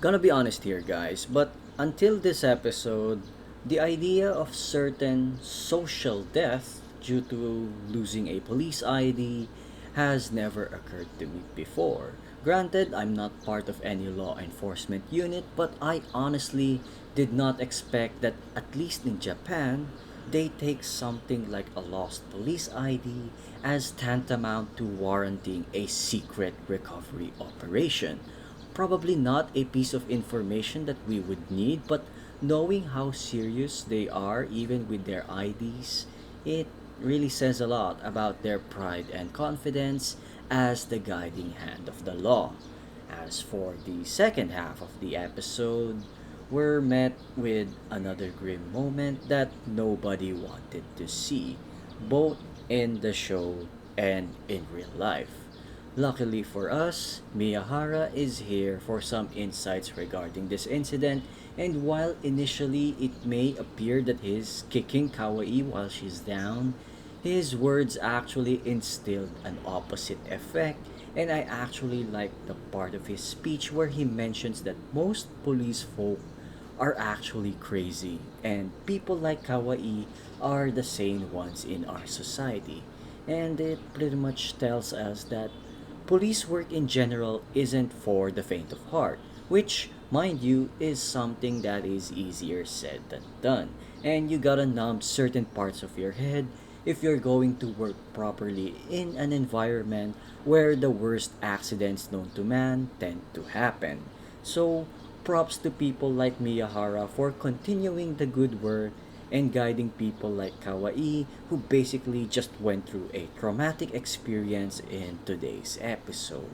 Gonna be honest here, guys, but until this episode, the idea of certain social death due to losing a police ID has never occurred to me before. Granted, I'm not part of any law enforcement unit, but I honestly did not expect that, at least in Japan, they take something like a lost police ID as tantamount to warranting a secret recovery operation. Probably not a piece of information that we would need, but knowing how serious they are, even with their IDs, it really says a lot about their pride and confidence as the guiding hand of the law. As for the second half of the episode, we're met with another grim moment that nobody wanted to see, both in the show and in real life. Luckily for us, Miyahara is here for some insights regarding this incident, and while initially it may appear that he's kicking Kawaii while she's down, his words actually instilled an opposite effect, and I actually like the part of his speech where he mentions that most police folk are actually crazy, and people like Kawaii are the sane ones in our society. And it pretty much tells us that police work in general isn't for the faint of heart, which, mind you, is something that is easier said than done. And you gotta numb certain parts of your head if you're going to work properly in an environment where the worst accidents known to man tend to happen. So, props to people like Miyahara for continuing the good work and guiding people like Kawaii, who basically just went through a traumatic experience in today's episode.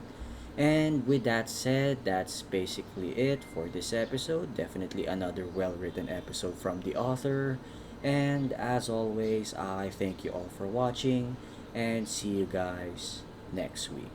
And with that said, that's basically it for this episode. Definitely another well written episode from the author. And as always, I thank you all for watching and see you guys next week.